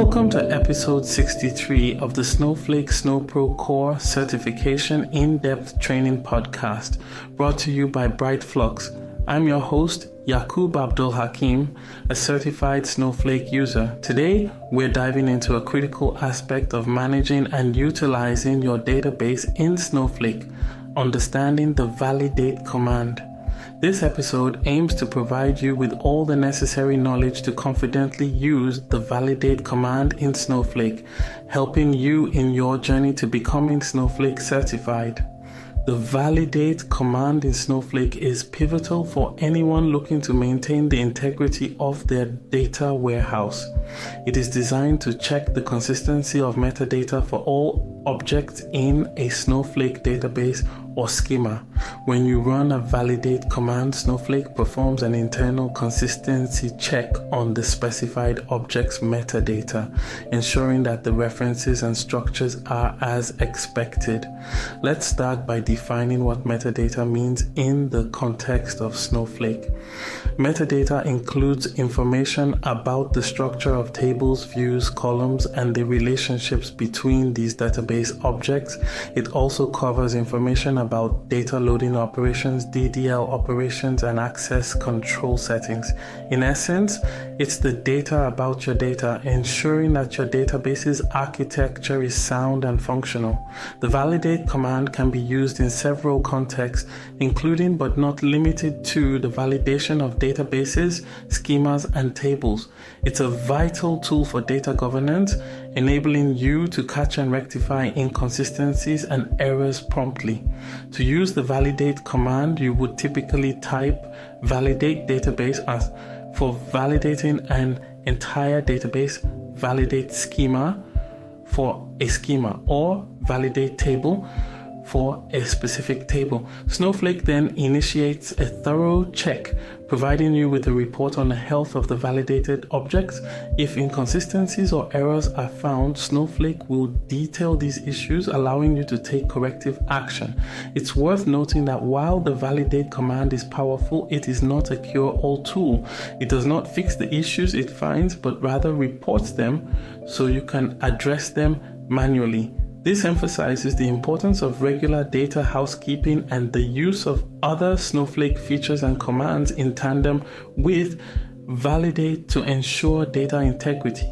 Welcome to episode 63 of the Snowflake SnowPro Core Certification In-Depth Training Podcast, brought to you by Bright Flux. I'm your host, Yaqub Abdul Hakim, a certified Snowflake user. Today, we're diving into a critical aspect of managing and utilizing your database in Snowflake, understanding the validate command. This episode aims to provide you with all the necessary knowledge to confidently use the validate command in Snowflake, helping you in your journey to becoming Snowflake certified. The validate command in Snowflake is pivotal for anyone looking to maintain the integrity of their data warehouse. It is designed to check the consistency of metadata for all objects in a Snowflake database or schema. When you run a validate command, Snowflake performs an internal consistency check on the specified object's metadata, ensuring that the references and structures are as expected. Let's start by defining what metadata means in the context of Snowflake. Metadata includes information about the structure of tables, views, columns, and the relationships between these database objects. It also covers information about data loading operations, DDL operations, and access control settings. In essence, it's the data about your data, ensuring that your database's architecture is sound and functional. The validate command can be used in several contexts, including but not limited to the validation of databases, schemas, and tables. It's a vital tool for data governance, enabling you to catch and rectify inconsistencies and errors promptly. To use the validate command, you would typically type validate database as for validating an entire database, validate schema for a schema, or validate table for a specific table. Snowflake then initiates a thorough check, providing you with a report on the health of the validated objects. If inconsistencies or errors are found, Snowflake will detail these issues, allowing you to take corrective action. It's worth noting that while the validate command is powerful, it is not a cure-all tool. It does not fix the issues it finds, but rather reports them so you can address them manually. This emphasizes the importance of regular data housekeeping and the use of other Snowflake features and commands in tandem with validate to ensure data integrity.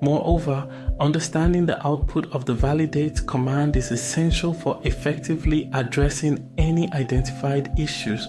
Moreover, understanding the output of the validate command is essential for effectively addressing any identified issues.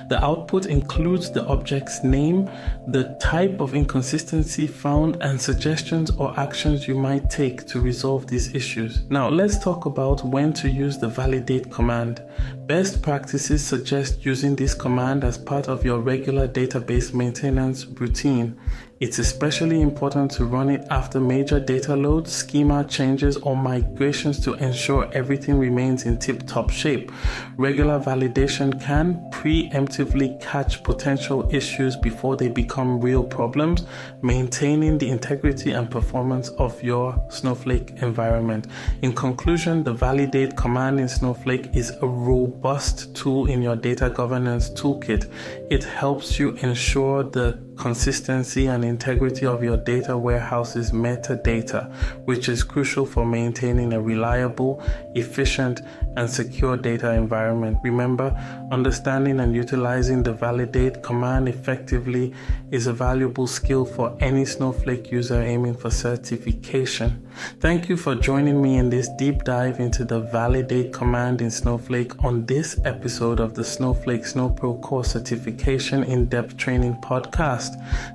The output includes the object's name, the type of inconsistency found, and suggestions or actions you might take to resolve these issues. Now, let's talk about when to use the validate command. Best practices suggest using this command as part of your regular database maintenance routine. It's especially important to run it after major data loads, schema changes, or migrations to ensure everything remains in tip-top shape. Regular validation can preemptively catch potential issues before they become real problems, maintaining the integrity and performance of your Snowflake environment. In conclusion, the validate command in Snowflake is a robust tool in your data governance toolkit. It helps you ensure the consistency and integrity of your data warehouse's metadata, which is crucial for maintaining a reliable, efficient, and secure data environment. Remember, understanding and utilizing the validate command effectively is a valuable skill for any Snowflake user aiming for certification. Thank you for joining me in this deep dive into the validate command in Snowflake on this episode of the Snowflake SnowPro Core Certification In-Depth Training Podcast.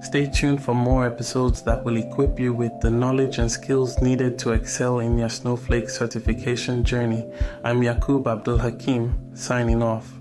Stay tuned for more episodes that will equip you with the knowledge and skills needed to excel in your Snowflake certification journey. I'm Yaqub Abdul Hakim, signing off.